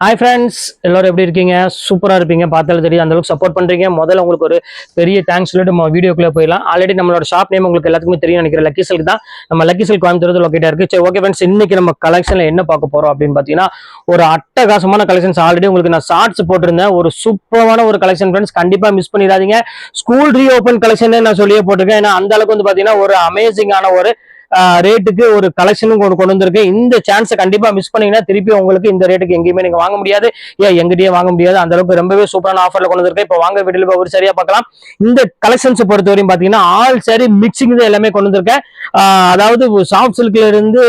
Hi friends, எல்லாரும் எப்படி இருக்கீங்க? சூப்பராக இருப்பீங்க. பார்த்தாலும் தெரியும் அந்த அளவுக்கு சப்போர்ட் பண்ணுறீங்க. முதல்ல உங்களுக்கு ஒரு பெரிய தேங்க்ஸ் சொல்லிட்டு நம்ம வீடியோக்குள்ளே போயிடலாம். ஆல்ரெடி நம்மளோட ஷாப் நேம் உங்களுக்கு எல்லாத்துக்குமே தெரியும் நினைக்கிறேன். லக்கி சில்க் தான். நம்ம லக்கி சில்க் கோயம்புத்தூர் லொக்கேட்டாக இருக்குது. சரி, ஓகே ஃப்ரெண்ட்ஸ், இன்னைக்கு நம்ம கலெக்ஷனில் என்ன பார்க்க போகிறோம் அப்படின்னு பார்த்தீங்கன்னா, ஒரு அட்டகாசமான கலெக்ஷன்ஸ். ஆல்ரெடி உங்களுக்கு நான் ஷார்ட்ஸ் போட்டிருந்தேன். ஒரு சூப்பரான ஒரு கலெக்ஷன் ஃப்ரெண்ட்ஸ், கண்டிப்பாக மிஸ் பண்ணிடாதீங்க. ஸ்கூல் ரீஓப்பன் கலெக்ஷன் நான் சொல்லியே போட்டிருக்கேன். ஏன்னா அந்த அளவுக்கு வந்து பார்த்தீங்கன்னா ஒரு அமேசிங்கான ஒரு ரேட்டுக்கு ஒரு கலெக்ஷனும் கொண்டு வந்திருக்கேன். இந்த சான்ஸை கண்டிப்பா மிஸ் பண்ணீங்கன்னா திருப்பி உங்களுக்கு இந்த ரேட்டுக்கு எங்கேயுமே நீங்க வாங்க முடியாது. எங்கிட்டயே வாங்க முடியாது. அந்த அளவுக்கு ரொம்பவே சூப்பரான ஆஃபர்ல கொண்டு வந்திருக்கேன். இப்போ வாங்க வீடியோல ஒரு சரியா பார்க்கலாம். இந்த கலெக்ஷன்ஸ் பொறுத்தவரையும் பாத்தீங்கன்னா ஆல் சாரி மிக்சிங் தான் எல்லாமே கொண்டு வந்திருக்கேன். அதாவது சாஃப்ட் சில்க்ல இருந்து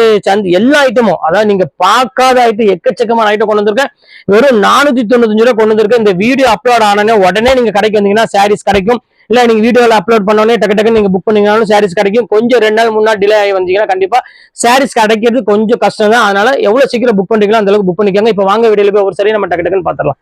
எல்லா ஐட்டமும், அதாவது நீங்க பார்க்காத ஐட்டம், எக்கச்சக்கமான ஐட்டம் கொண்டு வந்திருக்கேன். வெறும் 495 ரூபாய் கொண்டு வந்திருக்கேன். இந்த வீடியோ அப்லோட் ஆனே உடனே நீங்க கடைக்கு வந்தீங்கன்னா சாரீஸ் கிடைக்கும். இல்ல நீங்க வீடியோல அப்லோட் பண்ணோடனே டக்கு டக்கு நீங்க புக் பண்ணீங்கனாலும் சாரீஸ் கிடைக்கும். கொஞ்சம் 2 நாள் முன்னாடி டிலே ஆகி வந்தீங்கன்னா கண்டிப்பா சாரீஸ் கிடைக்கிறது கொஞ்சம் கஷ்டம் தான். அதனால எவ்வளவு சீக்கிரம் புக் பண்றீங்களோ அந்த அளவுக்கு புக் பண்ணிக்கோங்க. இப்ப வாங்க வீடியோல போய் ஒரு சாரி நம்ம டக்கு டக்குன்னு பாத்திரலாம்.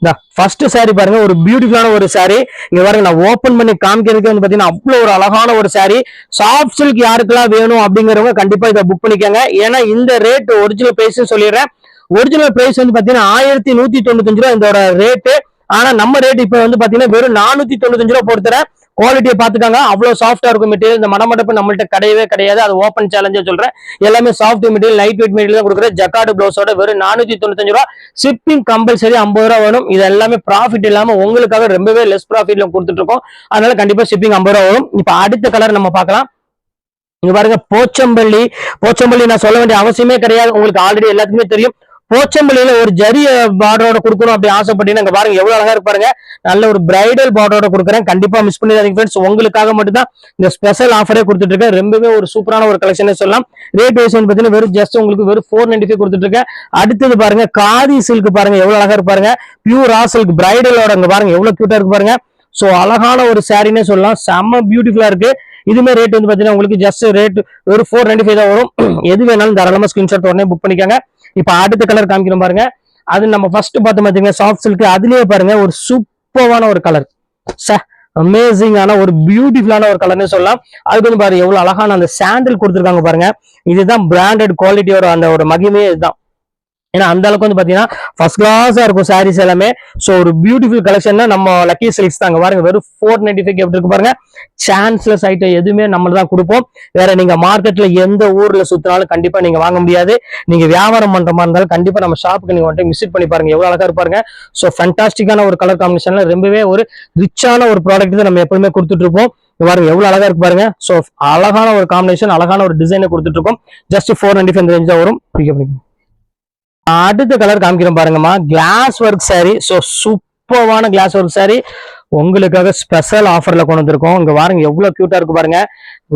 இந்த ஃபர்ஸ்ட் சாரி பாருங்க, ஒரு பியூட்டிஃபுல்லான ஒரு சாரி. இங்க பாருங்க, நான் ஓபன் பண்ணி காமிக்கிறதுக்கு வந்து பாத்தீங்கன்னா அவ்வளவு ஒரு அழகான ஒரு சாரி. சாஃப்ட் சில்க் யாருக்கெல்லாம் வேணும் அப்படிங்கிறவங்க கண்டிப்பா இதை புக் பண்ணிக்கோங்க. ஏன்னா இந்த ரேட் ஒரிஜினல் பிரைஸ் சொல்லிடுறேன். ஒரிஜினல் பிரைஸ் வந்து பாத்தீங்கன்னா 1195 ரூபாய் இந்த ரேட்டு. ஆனா நம்ம ரேட் இப்ப வந்து பாத்தீங்கன்னா வெறும் 495 ரூபாய் போட்டுறேன். குவாலிட்டியை பாத்துக்காங்க, அவ்வளவு சாஃப்டா இருக்கும் மெட்டீரியல். இந்த மடமடப்பு நம்மள்ட்ட கிடையவே கிடையாது. அது ஓப்பன் சேலஞ்சா சொல்றேன். எல்லாமே soft material, light weight material தான் கொடுக்குறேன். ஜக்கார்டு பிளவுஸோட வெறும் 495 ரூபாய். ஷிப்பிங் கம்பல்சரி 50 ரூபாய் வரும். இது எல்லாமே ப்ராஃபிட் இல்லாம உங்களுக்காக ரொம்பவே லெஸ் ப்ராஃபிட்ல கொடுத்துட்டு இருக்கோம். அதனால கண்டிப்பா ஷிப்பிங் 50 ரூபாய் வரும். இப்ப அடுத்த கலர் நம்ம பார்க்கலாம். இங்க பாருங்க, போச்சம்பள்ளி. போச்சம்பள்ளி நான் சொல்ல வேண்டிய அவசியமே கிடையாது, உங்களுக்கு ஆல்ரெடி எல்லாத்துக்குமே தெரியும். போச்சம்பள்ளியில ஒரு ஜரிய பார்டரோட கொடுக்கணும் அப்படி ஆசைப்பட்டீங்கன்னா இங்க பாருங்க எவ்வளவு அழகா இருப்பாருங்க. நல்ல ஒரு பிரைடல் பார்டரோட கொடுக்குறேன். கண்டிப்பா மிஸ் பண்ணிடாதீங்க ஃப்ரெண்ட்ஸ். உங்களுக்காக மட்டும் தான் இந்த ஸ்பெஷல் ஆஃபரே கொடுத்துட்டு இருக்கேன். ரொம்பவே ஒரு சூப்பரான ஒரு கலெக்ஷன் சொல்லலாம். ரேட் வைஸ் பார்த்தீங்கன்னா வெறும் ஜஸ்ட் உங்களுக்கு வெறும் 495 கொடுத்துட்டு இருக்கேன். அடுத்தது பாருங்க, காதி சில்க் பாருங்க எவ்வளவு அழகா இருப்பாருங்க. பியூர் ரா சில்க் பிரைடலோட இங்க பாருங்க எவ்வளவு கியூட்டா இருக்கு பாருங்க. சோ அழகான ஒரு சாரினே சொல்லலாம். செம்ம பியூட்டிஃபுல்லா இருக்கு. இதுமே ரேட் வந்து பாத்தீங்கன்னா உங்களுக்கு ஜஸ்ட் ரேட் ஒரு 495 தான் வரும். எது வேணாலும் தாராளமா ஸ்கிரீன்ஷாட் உடனே புக் பண்ணிக்காங்க. இப்ப அடுத்த கலர் காமிக்கிறோம் பாருங்க. அது நம்ம ஃபர்ஸ்ட் பார்த்து பாத்தீங்கன்னா சாஃப்ட் சில்க். அதுலயே பாருங்க ஒரு சூப்பரான ஒரு கலர், அமேசிங்கான ஒரு பியூட்டிஃபுல்லான ஒரு கலர்னு சொல்லலாம். அதுக்கு வந்து பாருங்க எவ்வளவு அழகான அந்த சாண்டில் கொடுத்துருக்காங்க பாருங்க. இதுதான் பிராண்டட் குவாலிட்டியோட அந்த ஒரு மகிமையே இதுதான். ஏன்னா அந்த அளவுக்கு வந்து பாத்தீங்கன்னா ஃபர்ஸ்ட் கிளாஸா இருக்கும் சாரீஸ் எல்லாமே. சோ ஒரு பியூட்டிஃபுல் கலெக்ஷன் நம்ம லக்கி சில்க்ஸ் தாங்க. பாருங்க வெறும் 495 எப்படி இருக்கு பாருங்க. சான்ஸ்லெஸ் ஐட்டம் எதுவுமே நம்ம தான் கொடுப்போம். வேற நீங்க மார்க்கெட்ல எந்த ஊர்ல சுத்தினாலும் கண்டிப்பா நீங்க வாங்க முடியாது. நீங்க வியாபாரம் பண்ற மாதிரி இருந்தாலும் கண்டிப்பா நம்ம ஷாப்புக்கு நீங்க வந்து விசிட் பண்ணி பாருங்க, எவ்வளவு அழகா இருப்பாருங்க. சோ ஃபேண்டாஸ்டிக்கான ஒரு கலர் காம்பினேஷன்ல ரொம்பவே ஒரு ரிச்சான ஒரு ப்ராடக்ட் தான் நம்ம எப்பவுமே கொடுத்துட்டு இருப்போம். பாருங்க எவ்வளவு அழகா இருக்கு பாருங்க. சோ அழகான ஒரு காம்பினேஷன், அழகான ஒரு டிசைனை கொடுத்துட்டு இருக்கோம். ஜஸ்ட் 495 ரேஞ்ச் தான் வரும். அடுத்த கலர் காமிக்கிறோம் பாருங்கம்மா, கிளாஸ் ஒர்க் சாரி. சோ சூப்பரான கிளாஸ் ஒர்க் சாரி உங்களுக்காக ஸ்பெஷல் ஆஃபர்ல கொண்டு வந்திருக்கோம். இங்க பாருங்க எவ்வளவு கியூட்டா இருக்கு பாருங்க.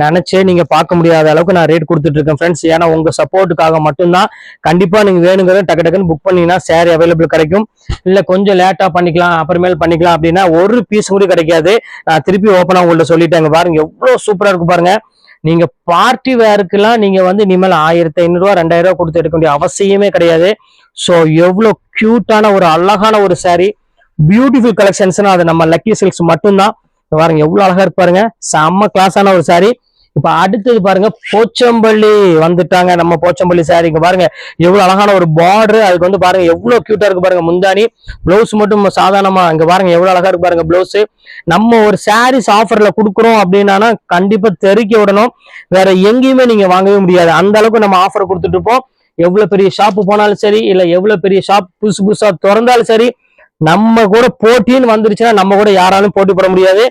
நினைச்சே நீங்க பார்க்க முடியாத அளவுக்கு நான் ரேட் கொடுத்துட்டு இருக்கேன் ஃப்ரெண்ட்ஸ். ஏன்னா உங்க சப்போர்ட்டுக்காக மட்டும்தான். கண்டிப்பா நீங்க வேணுங்கிறத டக்கு டக்குன்னு புக் பண்ணீங்கன்னா சாரி அவைலபிள் கிடைக்கும். இல்ல கொஞ்சம் லேட்டா பண்ணிக்கலாம், அப்புறமேல் பண்ணிக்கலாம் அப்படின்னா ஒரு பீஸ் கூட கிடைக்காது. நான் திருப்பி ஓப்பனா உங்கள்ட்ட சொல்லிட்டேங்க. பாருங்க எவ்வளவு சூப்பரா இருக்கு பாருங்க. நீங்க பார்ட்டி வேருக்குலாம் நீங்க வந்து இனிமேல் 1500 ரூபாய் 2000 ரூபாய் கொடுத்து எடுக்க வேண்டிய அவசியமே கிடையாது. சோ எவ்வளவு கியூட்டான ஒரு அழகான ஒரு சாரி, பியூட்டிஃபுல் கலெக்ஷன்ஸ் அது நம்ம லக்கி சில்க்ஸ் மட்டும்தான். பாருங்க எவ்வளவு அழகா இருப்பாருங்க. செம்ம கிளாஸான ஒரு சாரி. இப்ப அடுத்தது பாருங்க, போச்சம்பள்ளி வந்துட்டாங்க. நம்ம போச்சம்பள்ளி சாரி இங்க பாருங்க எவ்வளவு அழகான ஒரு பார்டர். அதுக்கு வந்து பாருங்க எவ்வளவு கியூட்டா இருக்கு பாருங்க. முந்தானி பிளவுஸ் மட்டும் சாதாரணமா இங்க பாருங்க எவ்வளவு அழகா இருக்கு பாருங்க. பிளவுஸ் நம்ம ஒரு சாரீஸ் ஆஃபர்ல கொடுக்குறோம் அப்படின்னா கண்டிப்பா தெறிக்க விடணும். வேற எங்கேயுமே நீங்க வாங்கவே முடியாது. அந்த அளவுக்கு நம்ம ஆஃபர் கொடுத்துட்டு இருப்போம். எவ்வளவு பெரிய ஷாப்பு போனாலும் சரி, இல்ல எவ்வளவு பெரிய ஷாப் புதுசு புதுசா திறந்தாலும் சரி, நம்ம கூட போட்டின்னு வந்துருச்சுன்னா நம்ம கூட யாராலும் போட்டி போட முடியாது.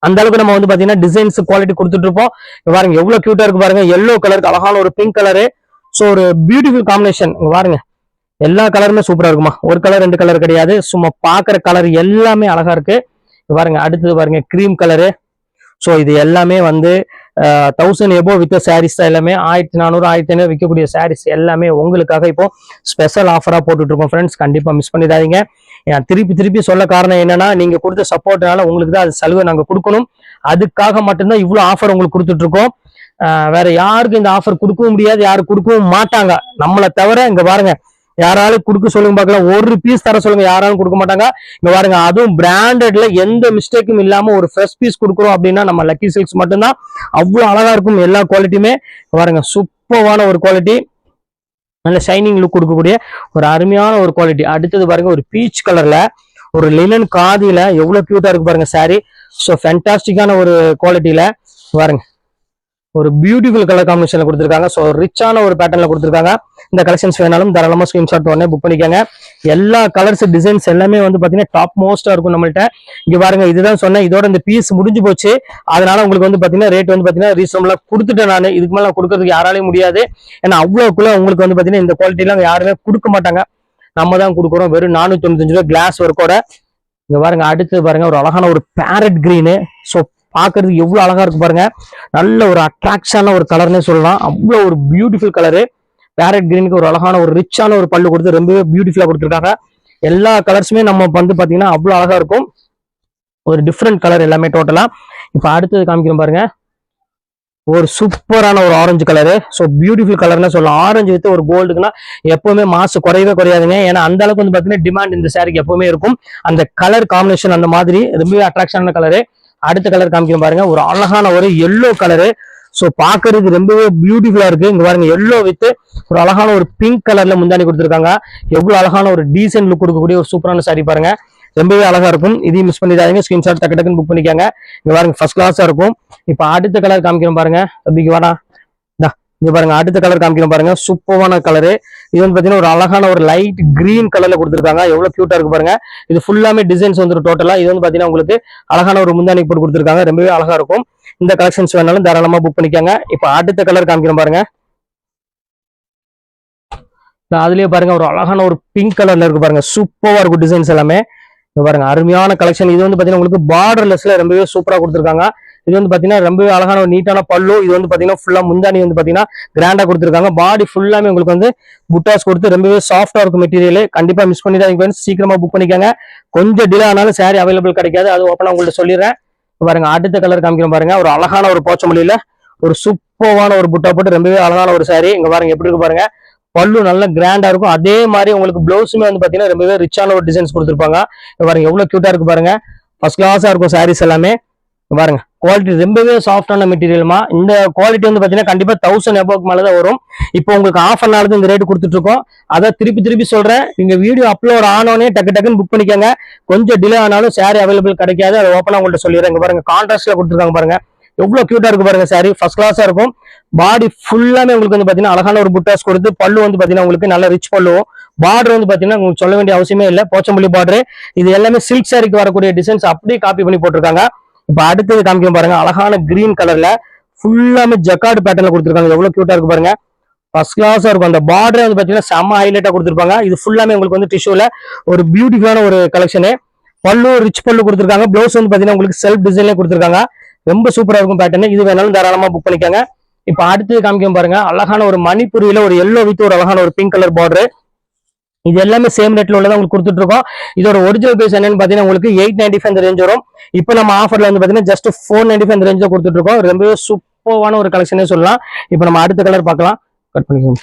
அந்த அளவுக்கு நம்ம வந்து பாத்தீங்கன்னா டிசைன்ஸ் குவாலிட்டி கொடுத்துட்டு இருப்போம். பாருங்க எவ்வளவு கியூட்டா இருக்கு பாருங்க. எல்லோ கலருக்கு அழகான ஒரு பிங்க் கலரு. சோ ஒரு பியூட்டிஃபுல் காம்பினேஷன். பாருங்க எல்லா கலருமே சூப்பரா இருக்குமா. ஒரு கலர் 2 கலர் கிடையாது. சும்மா பாக்குற கலர் எல்லாமே அழகா இருக்கு. பாருங்க அடுத்தது பாருங்க கிரீம் கலரு. சோ இது எல்லாமே வந்து 1000 எபோ வித்த சாரீஸ் தான். எல்லாமே 1400 1500 விற்கக்கூடிய சாரீஸ் எல்லாமே உங்களுக்காக இப்போ ஸ்பெஷல் ஆஃபரா போட்டுட்டு இருக்கோம் ஃப்ரெண்ட்ஸ். கண்டிப்பா மிஸ் பண்ணிடாதீங்க. திருப்பி திருப்பி சொல்ல காரணம் என்னன்னா, நீங்க கொடுத்த சப்போர்ட்னால உங்களுக்கு தான் அது சலுகை நாங்க கொடுக்கணும். அதுக்காக மட்டும்தான் இவ்வளவு ஆஃபர் உங்களுக்கு கொடுத்துட்டு இருக்கோம். வேற யாருக்கும் இந்த ஆஃபர் கொடுக்கவும் முடியாது, யாரும் கொடுக்கவும் மாட்டாங்க நம்மளை தவிர. இங்க பாருங்க யாராலும் கொடுக்க சொல்லுங்க பார்க்கலாம். ஒரு பீஸ் தர சொல்லுங்க, யாராலும் கொடுக்க மாட்டாங்க. இங்க பாருங்க அதுவும் பிராண்டட்ல எந்த மிஸ்டேக்கும் இல்லாம ஒரு ஃப்ரெஷ் பீஸ் கொடுக்குறோம் அப்படின்னா நம்ம லக்கி சில்க்ஸ் மட்டும்தான். அவ்வளவு அழகா இருக்கும் எல்லா குவாலிட்டியுமே. பாருங்க சூப்பரான ஒரு குவாலிட்டி. நல்ல ஷைனிங் லுக் கொடுக்கக்கூடிய ஒரு அருமையான ஒரு குவாலிட்டி. அடுத்தது பாருங்க ஒரு பீச் கலர்ல ஒரு லினன் காதியில எவ்வளவு கியூட்டா இருக்கு பாருங்க சாரி. ஸோ ஃபேன்டாஸ்டிக்கான ஒரு குவாலிட்டியில பாருங்க ஒரு பியூட்டிஃபுல் கலர் காம்பினேஷன்ல கொடுத்துருக்காங்க. ஸோ ரிச்சான ஒரு பேட்டர்ல கொடுத்துருக்காங்க. இந்த கலெக்ஷன்ஸ் வேணாலும் தாராளமா ஸ்கிரீன்ஷாட் உடனே புக் பண்ணிக்கோங்க. எல்லா கலர்ஸ் டிசைன்ஸ் எல்லாமே வந்து பாத்தீங்கன்னா டாப் மோஸ்டா இருக்கும் நம்மள்ட்ட. இங்க பாருங்க இதுதான் சொன்னேன், இதோட இந்த பீஸ் முடிஞ்சு போச்சு. அதனால உங்களுக்கு வந்து பாத்தீங்கன்னா ரேட் வந்து பாத்தீங்கன்னா ரீசனபிளா கொடுத்துட்டேன். நான் இதுக்கு மேல கொடுக்கறதுக்கு யாராலையும் முடியாது. ஏன்னா அவ்வளவுக்குள்ள உங்களுக்கு வந்து பாத்தீங்கன்னா இந்த குவாலிட்டி எல்லாம் யாருமே கொடுக்க மாட்டாங்க. நம்ம தான் கொடுக்குறோம். வெறும் 495 ரூபாய் கிளாஸ் ஒர்க்கோட. இங்க பாருங்க அடுத்து பாருங்க ஒரு அழகான ஒரு பேரட் கிரீனு. ஸோ பாக்குறதுக்கு எவ்வளவு அழகா இருக்கு பாருங்க. நல்ல ஒரு அட்ராக்ஷனான ஒரு கலர்னே சொல்லலாம். அவ்வளவு ஒரு பியூட்டிஃபுல் கலரு. பேரட் கிரீனுக்கு ஒரு அழகான ஒரு ரிச்சான ஒரு பல்லு கொடுத்து ரொம்பவே பியூட்டிஃபுல்லா கொடுத்துருக்காங்க. எல்லா கலர்ஸுமே நம்ம வந்து பாத்தீங்கன்னா அவ்வளவு அழகா இருக்கும். ஒரு டிஃப்ரெண்ட் கலர் எல்லாமே டோட்டலா. இப்ப அடுத்தது காமிக்கிறோம் பாருங்க ஒரு சூப்பரான ஒரு ஆரஞ்சு கலரு. ஸோ பியூட்டிஃபுல் கலர்னு சொல்லலாம். ஆரஞ்சு வித் ஒரு கோல்டுக்குன்னா எப்பவுமே மாசு குறையவே குறையாதுங்க. ஏன்னா அந்த அளவுக்கு வந்து பாத்தீங்கன்னா டிமாண்ட் இந்த சாரிக்கு எப்பவுமே இருக்கும். அந்த கலர் காம்பினேஷன் அந்த மாதிரி ரொம்பவே அட்ராக்ஷனான கலரு. அடுத்த கலர் காமிக்கிறோம் பாருங்க ஒரு அழகான ஒரு எல்லோ கலரு. ஸோ பாக்குறதுக்கு ரொம்பவே பியூட்டிஃபுல்லா இருக்கு. இங்க பாருங்க எல்லோ வித் ஒரு அழகான ஒரு பிங்க் கலர்ல முந்தானி கொடுத்துருக்காங்க. எவ்வளவு அழகான ஒரு டீசென்ட் லுக் கொடுக்கக்கூடிய ஒரு சூப்பரான சாரி பாருங்க. ரொம்பவே அழகா இருக்கும். இதையும் மிஸ் பண்ணிடாதீங்க. ஸ்கிரீன்ஷாட் டக்கு டக்குன்னு புக் பண்ணிக்கோங்க. இங்க பாருங்க ஃபர்ஸ்ட் கிளாஸா இருக்கும். இப்ப அடுத்த கலர் காமிக்கிறோம் பாருங்க. தம்பிக்கு வாடா இங்க பாருங்க அடுத்த கலர் காமிக்கிறோம் பாருங்க. சூப்பரான கலரு. இது வந்து பாத்தீங்கன்னா ஒரு அழகான ஒரு லைட் கிரீன் கலர்ல கொடுத்துருக்காங்க. எவ்வளவு கியூட்டா இருக்கு பாருங்க. இது ஃபுல்லாமே டிசைன்ஸ் வந்துடும் டோட்டலா. இது வந்து பாத்தீங்கன்னா உங்களுக்கு அழகான ஒரு முந்தானி போட்டு கொடுத்துருக்காங்க. ரொம்பவே அழகா இருக்கும். இந்த கலெக்ஷன்ஸ் வேணாலும் தாராளமா புக் பண்ணிக்கோங்க. இப்ப அடுத்த கலர் காமிக்கிறோம் பாருங்க. அதுலயே பாருங்க ஒரு அழகான ஒரு பிங்க் கலர்ல இருக்கு பாருங்க. சூப்பரா இருக்கும் டிசைன்ஸ் எல்லாமே. பாருங்க அருமையான கலெக்ஷன். இது வந்து பாத்தீங்கன்னா உங்களுக்கு பார்டர்லெஸ்ல ரொம்பவே சூப்பரா கொடுத்துருக்காங்க. இது வந்து பாத்தீங்கன்னா ரொம்பவே அழகான ஒரு நீட்டான பல்லு. இது வந்து பாத்தீங்கன்னா ஃபுல்லா முந்தானி வந்து பாத்தீங்கன்னா கிராண்டா கொடுத்துருக்காங்க. பாடி ஃபுல்லாமே உங்களுக்கு வந்து புட்டாஸ் கொடுத்து ரொம்பவே சாஃப்டா இருக்கும் மெட்டீரியல். கண்டிப்பா மிஸ் பண்ணிடாதீங்க. சீக்கிரமா புக் பண்ணிக்கோங்க. கொஞ்சம் டிலே ஆனாலும் சாரி அவைலபிள் கிடைக்காது. அது ஓப்பனா உங்கள்ட்ட சொல்லிடுறேன். பாருங்க அடுத்த கலர் காமிக்கிறோம் பாருங்க. ஒரு அழகான ஒரு போச்சமல்லியில ஒரு சூப்பரான ஒரு புட்டா போட்டு ரொம்பவே அழகான ஒரு சாரி. இங்க பாருங்க எப்படி இருக்கு பாருங்க. பல்லு நல்ல கிராண்டா இருக்கும். அதே மாதிரி உங்களுக்கு பிளவுஸுமே வந்து பாத்தீங்கன்னா ரொம்பவே ரிச்சான ஒரு டிசைன்ஸ் கொடுத்துருப்பாங்க. பாருங்க எவ்வளவு கியூட்டா இருக்கு பாருங்க. ஃபர்ஸ்ட் கிளாஸா இருக்கும் சாரீஸ் எல்லாமே. பாருங்க குவாலிட்டி ரொம்பவே சாஃப்டான மெட்டீரியலுமா. இந்த குவாலிட்டி வந்து பாத்தீங்கன்னா கண்டிப்பா 1000 எபோக்கு மேலதான் வரும். இப்போ உங்களுக்கு ஆஃபர் நாளுக்கு இந்த ரேட் கொடுத்துட்டு இருக்கோம். அதை திருப்பி சொல்றேன். நீங்க வீடியோ அப்லோட் ஆனோடனே டக்குன்னு புக் பண்ணிக்கோங்க. கொஞ்சம் டிலே ஆனாலும் சாரி அவைலபிள் கிடைக்காது. அதை ஓப்பனா உங்கள்ட்ட சொல்லிடுறேன். இங்க பாருங்க கான்ட்ராஸ்ட்ல கொடுத்துருக்காங்க பாருங்க. எவ்வளவு கியூட்டா இருக்கு பாருங்க சாரி. ஃபர்ஸ்ட் கிளாஸா இருக்கும். பாடி ஃபுல்லாமே உங்களுக்கு வந்து பாத்தீங்கன்னா அழகான ஒரு புட்டாஸ் கொடுத்து பல்லு வந்து பாத்தீங்கன்னா உங்களுக்கு நல்ல ரிச் பல்லுவும். பார்டர் வந்து பாத்தீங்கன்னா உங்களுக்கு சொல்ல வேண்டிய அவசியமே இல்லை. போச்சம்பள்ளி பார்டர். இது எல்லாமே சில்க் சாரிக்கு வரக்கூடிய டிசைன்ஸ் அப்படியே காப்பி பண்ணி போட்டிருக்காங்க. இப்ப அடுத்தது காமிக்கும் பாருங்க. அழகான கிரீன் கலர்ல ஃபுல்லாமே ஜக்கார்டு பேட்டர்ல கொடுத்துருக்காங்க. எவ்வளவு கியூட்டா இருக்கு பாருங்க. ஃபர்ஸ்ட் கிளாஸா இருக்கும். அந்த பார்டர் வந்து பாத்தீங்கன்னா செம்ம ஹைலைட்டா கொடுத்துருப்பாங்க. இது ஃபுல்லாமே உங்களுக்கு வந்து டிஷ்யூல ஒரு பியூட்டிஃபுல்லான ஒரு கலெக்ஷனு. பல்லு ரிச் பல்லு கொடுத்துருக்காங்க. பிளவுஸ் வந்து பாத்தீங்கன்னா உங்களுக்கு செல்ஃப் டிசைன்ல கொடுத்துருக்காங்க. ரொம்ப சூப்பரா இருக்கும் பேட்டர்ன். இது வேணாலும் தாராளமா புக் பண்ணிக்கோங்க. இப்ப அடுத்தது காமிக்கும் பாருங்க. அழகான ஒரு மணிப்புரியில ஒரு எல்லோ வித் ஒரு அழகான ஒரு பிங்க் கலர் பார்டர். இது எல்லாமே சேம் ரேட்ல உள்ளதா உங்களுக்கு கொடுத்துட்டு இருக்கோம். இதோட ஒரிஜினல் பிரைஸ் என்னன்னு பாத்தீங்கன்னா உங்களுக்கு 895 ரேஞ்ச் வரும். இப்போ நம்ம ஆஃபர்ல வந்து பாத்தீங்கன்னா ஜஸ்ட் 495 ரேஞ்ச் கொடுத்துட்டு இருக்கோம். ரொம்பவே சூப்பரான ஒரு கலெக்ஷனே சொல்லலாம். இப்போ நம்ம அடுத்த கலர் பார்க்கலாம். கட் பண்ணிக்கோங்க.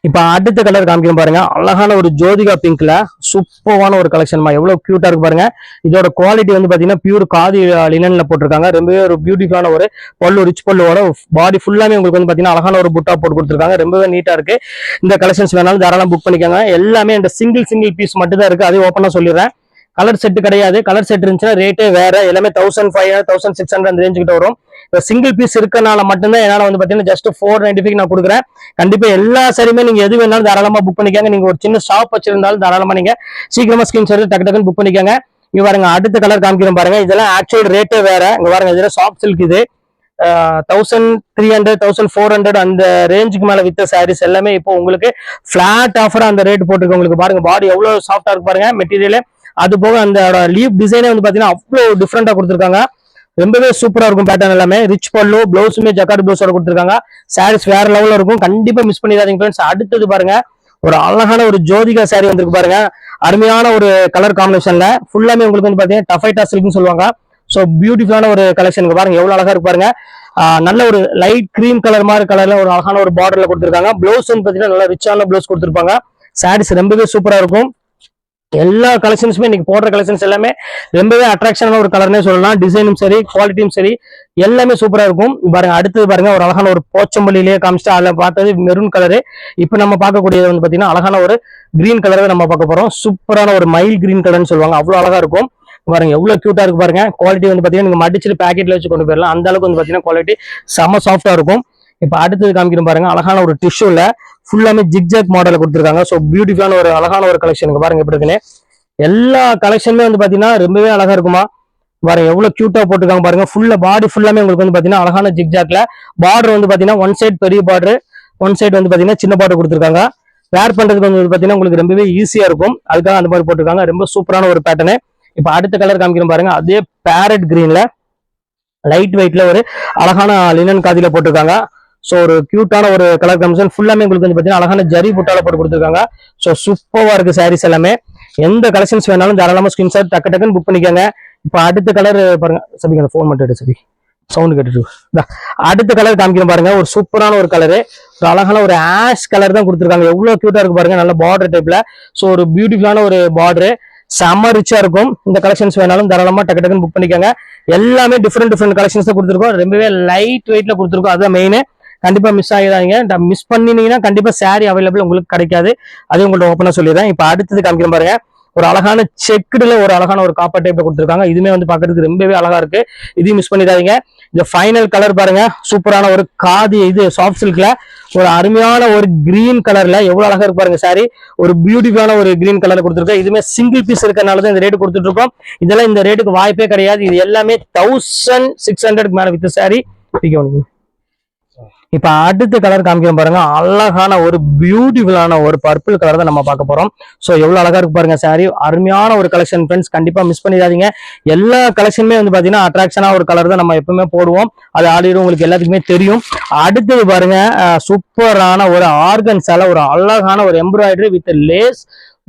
இப்ப அடுத்த கலர் காமிக்கிறோம் பாருங்க. அழகான ஒரு ஜோதிகா பிங்க்ல சூப்பரான ஒரு கலெக்ஷன். எவ்வளவு கியூட்டா இருக்கு பாருங்க. இதோட குவாலிட்டி வந்து பாத்தீங்கன்னா பியூர் காதி லினன்ல போட்டிருக்காங்க. ரொம்பவே ஒரு பியூட்டிஃபுல்லான ஒரு பல்லு ரிச் பல்லுவோட பாடி ஃபுல்லாமே உங்களுக்கு வந்து பாத்தீங்கன்னா அழகான ஒரு புட்டா போட்டு கொடுத்துருக்காங்க. ரொம்பவே நீட்டா இருக்கு. இந்த கலெக்ஷன்ஸ் வேணாலும் தாராளம் புக் பண்ணிக்கோங்க. எல்லாமே இந்த சிங்கிள் பீஸ் மட்டும் தான் இருக்கு. அதே ஓப்பனா சொல்லிடுறேன். கலர் செட் கிடையாது. கலர் செட் இருந்துச்சுன்னா ரேட்டே வேற. எல்லாமே 1500 1600 அந்த ரேஞ்சு கிட்ட வரும். சிங்கிள் பீஸ் இருக்கனால மட்டும்தான் என்னால வந்து பாத்தீங்கன்னா ஜஸ்ட் 495 நான் கொடுக்குறேன். கண்டிப்பா எல்லா சரியுமே நீங்க எது வேணாலும் தாராளமா புக் பண்ணிக்கோங்க. நீங்க ஒரு சின்ன ஷாப் வச்சிருந்தாலும் தாராளமா நீங்க சீக்கிரமா ஸ்கிரீன்ஷாட் டக்குன்னு புக் பண்ணிக்கோங்க. இங்க பாருங்க அடுத்த கலர் காமிக்கிறோம் பாருங்க. இதெல்லாம் ஆக்சுவல் ரேட்டே வேற. இங்க பாருங்க இதுல சாஃப்ட் சில்க். இது 1300 1400 அந்த ரேஞ்சுக்கு மேல வித்த சாரீஸ் எல்லாமே இப்போ உங்களுக்கு பிளாட் ஆஃபரா அந்த ரேட் போட்டுருக்கு. உங்களுக்கு பாருங்க பாடி எவ்வளவு சாஃப்டா இருக்கு பாருங்க மெட்டீரியல். அது போக அந்த லீவ் டிசைனே வந்து பாத்தீங்கன்னா அவ்வளவு டிஃப்ரெண்டா கொடுத்துருக்காங்க. ரொம்பவே சூப்பரா இருக்கும் பேட்டர்ன் எல்லாமே. ரிச் பல்லு பிளவுஸுமே ஜக்கார்டு பிளவுஸோட கொடுத்துருக்காங்க. சாரீஸ் வேற லெவல்ல இருக்கும். கண்டிப்பா மிஸ் பண்ணிடாதீங்க ஃப்ரெண்ட்ஸ். அடுத்தது பாருங்க ஒரு அழகான ஒரு ஜோதிகா சாரி வந்திருக்கு பாருங்க. அருமையான ஒரு கலர் காம்பினேஷன்ல ஃபுல்லாமே உங்களுக்கு வந்து பாத்தீங்கன்னா டஃபைட்டா சில்க்னு சொல்லுவாங்க. ஸோ பியூட்டிஃபுல்லான ஒரு கலெக்ஷன் பாருங்க. எவ்வளவு அழகா இருக்கு பாருங்க. நல்ல ஒரு லைட் கிரீம் கலர் மாதிரி கலர்ல ஒரு அழகான ஒரு பார்டர்ல கொடுத்துருக்காங்க. பிளவுஸ் வந்து பாத்தீங்கன்னா நல்ல ரிச்சான பிளவுஸ் கொடுத்துருப்பாங்க. சாரீஸ் ரொம்பவே சூப்பரா இருக்கும். எல்லா கலெக்ஷன்ஸுமே இன்னைக்கு போடுற கலெக்ஷன்ஸ் எல்லாமே ரொம்பவே அட்ராக்ஷனான ஒரு கலர்னே சொல்லலாம். டிசைனும் சரி, குவாலிட்டியும் சரி, எல்லாமே சூப்பரா இருக்கும். பாருங்க, அடுத்தது பாருங்க, ஒரு அழகான ஒரு போச்சம்பள்ளியிலேயே காமிச்சிட்டு அதில் பார்த்தது மெரூன் கலரு. இப்போ நம்ம பார்க்கக்கூடியது வந்து பாத்தீங்கன்னா அழகான ஒரு கிரீன் கலரை நம்ம பார்க்க போறோம். சூப்பரான ஒரு மைல் கிரீன் கலர்னு சொல்லுவாங்க, அவ்வளவு அழகா இருக்கும். பாருங்க எவ்வளவு கியூட்டா இருக்கு பாருங்க. குவாலிட்டி வந்து பாத்தீங்கன்னா நீங்க மடிச்சுட்டு பேக்கெட்ல வச்சு கொண்டு போயிடலாம், அந்த அளவுக்கு வந்து பாத்தீங்கன்னா குவாலிட்டி செம சாஃப்டா இருக்கும். இப்ப அடுத்தது காமிக்கிறோம் பாருங்க, அழகான ஒரு டிஷ்யூல ஃபுல்லாமே ஜிக்ஜாக் மாடல கொடுத்துருக்காங்க. ஸோ பியூட்டிஃபுல்லான ஒரு அழகான ஒரு கலெக்ஷன் பாருங்க எப்படி இருக்குன்னு. எல்லா கலெக்ஷனுமே வந்து பாத்தீங்கன்னா ரொம்பவே அழகா இருக்குமா. பாருங்க எவ்வளவு கியூட்டா போட்டுருக்காங்க பாருங்க. ஃபுல்லா பாடி ஃபுல்லாமே உங்களுக்கு வந்து பாத்தீங்கன்னா அழகான ஜிக்ஜாக்ல பார்டர் வந்து பாத்தீங்கன்னா ஒன் சைடு பெரிய பார்டர், ஒன் சைடு வந்து பாத்தீங்கன்னா சின்ன பார்டர் கொடுத்துருக்காங்க. வேர் பண்றதுக்கு வந்து பாத்தீங்கன்னா உங்களுக்கு ரொம்பவே ஈஸியா இருக்கும், அதுக்காக அந்த மாதிரி போட்டுருக்காங்க. ரொம்ப சூப்பரான ஒரு பேட்டர்னு. இப்ப அடுத்த கலர் காமிக்கிறோம் பாருங்க, அதே பேரட் கிரீன்ல லைட் வெயிட்ல ஒரு அழகான லினன் காதில போட்டிருக்காங்க. ஸோ ஒரு கியூட்டான ஒரு கலர் காம்பினேஷன். ஃபுல்லாமே உங்களுக்கு வந்து பாத்தீங்கன்னா அழகான ஜரி புட்டால போட்டு கொடுத்துருக்காங்க. ஸோ சூப்பரா இருக்கு சாரீஸ் எல்லாமே. எந்த கலெக்ஷன்ஸ் வேணாலும் தாராளமா ஸ்கிரீன்ஷாட் டக்கு டக்குன்னு புக் பண்ணிக்கோங்க. இப்ப அடுத்த கலர் பாருங்க, சபி ஃபோன் பண்ணிட்டு சபி சவுண்ட் கேட்டுட்டு அடுத்த கலர் காமிக்கிறோம் பாருங்க. ஒரு சூப்பரான ஒரு கலரு, ஒரு அழகான ஒரு ஆஷ் கலர் தான் கொடுத்துருக்காங்க. எவ்வளவு கியூட்டா இருக்கு பாருங்க, நல்ல பார்டர் டைப்ல. ஸோ ஒரு பியூட்டிஃபுல்லான ஒரு பார்டரு, செம்ம ரிச்சா இருக்கும். இந்த கலெக்ஷன்ஸ் வேணாலும் தாராளமா டக்கு டக்குன்னு புக் பண்ணிக்கோங்க. எல்லாமே டிஃப்ரெண்ட் கலெக்ஷன்ஸ் தான் கொடுத்துருக்கோம். ரொம்பவே லைட் வெயிட்ல கொடுத்துருக்கோம், அதுதான் மெயின். கண்டிப்பா மிஸ் ஆகிடாதீங்க. மிஸ் பண்ணினீங்கன்னா கண்டிப்பா சாரி அவைலபிள் உங்களுக்கு கிடைக்காது, அது உங்கள்ட்ட ஓப்பனா சொல்லிடுறேன். இப்ப அடுத்தது காமிக்கிறேன் பாருங்க, ஒரு அழகான செக்குடுல ஒரு அழகான ஒரு காப்பர் டைப்ல கொடுத்துருக்காங்க. இதுமே வந்து பாக்குறதுக்கு ரொம்பவே அழகா இருக்கு, இதையும் மிஸ் பண்ணிடாதீங்க. இந்த ஃபைனல் கலர் பாருங்க, சூப்பரான ஒரு காதி இது சாஃப்ட் சில்க்ல ஒரு அருமையான ஒரு கிரீன் கலர்ல எவ்வளவு அழகா இருக்கு பாருங்க சாரி. ஒரு பியூட்டிஃபுல்லான ஒரு கிரீன் கலர் கொடுத்துருக்கோம். இதுமே சிங்கிள் பீஸ் இருக்கறனால தான் இந்த ரேட் கொடுத்துட்டு இருக்கோம். இதெல்லாம் இந்த ரேட்டுக்கு வாய்ப்பே கிடையாது. இது எல்லாமே 1600 மேல வித் சாரி. இப்ப அடுத்த கலர் காமிக்கிறோம் பாருங்க, அழகான ஒரு பியூட்டிஃபுல்லான ஒரு பர்பிள் கலர் தான் நம்ம பார்க்க போறோம். சோ எவ்வளவு அழகா இருக்கு பாருங்க சாரி. அருமையான ஒரு கலெக்ஷன் ஃப்ரெண்ட்ஸ், கண்டிப்பா மிஸ் பண்ணிடாதீங்க. எல்லா கலெக்ஷனுமே வந்து பாத்தீங்கன்னா அட்ராக்ஷனா ஒரு கலர் தான் நம்ம எப்பவுமே போடுவோம், அது ஆல்ரெடி உங்களுக்கு எல்லாத்துக்குமே தெரியும். அடுத்தது பாருங்க, சூப்பரான ஒரு ஆர்கன்ஸால ஒரு அழகான ஒரு எம்ப்ராய்டரி வித் லேஸ்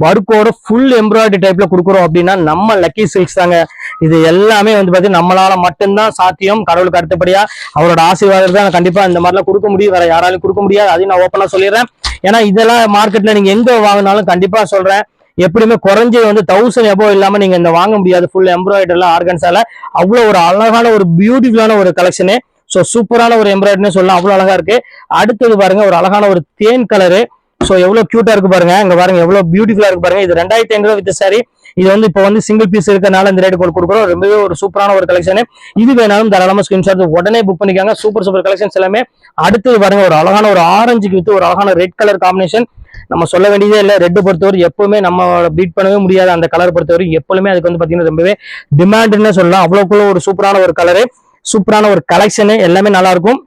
ஒர்க்கோட ஃபுல் எம்ப்ராய்டரி டைப்ல கொடுக்குறோம் அப்படின்னா நம்ம லக்கி சில்க்ஸ் தாங்க. இது எல்லாமே வந்து பாத்தீங்கன்னா நம்மளால மட்டும்தான் சாத்தியம். கடவுளுக்கு அடுத்தபடியா அவரோட ஆசீர்வாதம் தான் கண்டிப்பா இந்த மாதிரிலாம் கொடுக்க முடியும், வேற யாராலும் கொடுக்க முடியாது. அதையும் நான் ஓப்பனா சொல்லிடுறேன். ஏன்னா இதெல்லாம் மார்க்கெட்ல நீங்க எங்க வாங்கினாலும் கண்டிப்பா சொல்றேன், எப்படியுமே குறைஞ்ச வந்து 1000 எபோவ் இல்லாம நீங்க இந்த வாங்க முடியாது. ஃபுல் எம்ப்ராய்டரில ஆர்கன்ஸால அவ்வளவு ஒரு அழகான ஒரு பியூட்டிஃபுல்லான ஒரு கலெக்ஷனு. ஸோ சூப்பரான ஒரு எம்ப்ராய்டரின்னு சொல்லலாம், அவ்வளவு அழகா இருக்கு. அடுத்தது பாருங்க, ஒரு அழகான ஒரு தேன் கலரு. சோ எவ்வளவு கியூட்டா இருக்கு பாருங்க, இங்க பாருங்க எவ்வளவு பியூட்டிஃபுல்லா இருக்கு பாருங்க. இது 2500 வித் சாரி. இது வந்து இப்போ வந்து சிங்கிள் பீஸ் இருக்கனால இந்த ரேட் கொடுக்குறோம். ரொம்பவே ஒரு சூப்பரான ஒரு கலெக்ஷன். இது வேணாலும் தாராளமா ஸ்கிரீன்ஷாட் உடனே புக் பண்ணிக்காங்க. சூப்பர் கலெக்ஷன்ஸ் எல்லாமே. அடுத்தது பாருங்க, ஒரு அழகான ஒரு ஆரஞ்சுக்கு வித்து ஒரு அழகான ரெட் கலர் காம்பினேஷன். நம்ம சொல்ல வேண்டியதே இல்லை, ரெட் பொறுத்தவரை எப்பவுமே நம்ம பீட் பண்ணவே முடியாது. அந்த கலர் பொறுத்தவரை எப்பவுமே அதுக்கு வந்து பாத்தீங்கன்னா ரொம்பவே டிமாண்ட்னு சொல்லலாம். அவ்வளவுக்குள்ள ஒரு சூப்பரான ஒரு கலரு, சூப்பரான ஒரு கலெக்ஷன், எல்லாமே நல்லா இருக்கும்.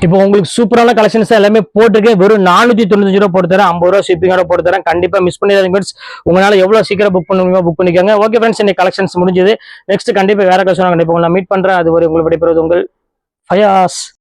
இப்போ உங்களுக்கு சூப்பரான கலெக்ஷன்ஸ் எல்லாமே போட்டிருக்கேன். வெறும் 495 ரூபா போட்டு தரேன், 50 ரூபா ஷிப்பிங்கோட போட்டு தரேன். கண்டிப்பா மிஸ் பண்ணிடாதீங்க. உங்களால எவ்வளவு சீக்கிரம் புக் பண்ணுவீங்க புக் பண்ணிக்கோங்க. ஓகே ஃப்ரெண்ட்ஸ், இன்னைக்கு கலெக்ஷன்ஸ் முடிஞ்சது. நெக்ஸ்ட் கண்டிப்பா வேற கலெக்ஷன் கண்டிப்பா உங்களை மீட் பண்றேன். அது ஒரு உங்களுக்கு விடைபெறுவது உங்கள் ஃபயாஸ்.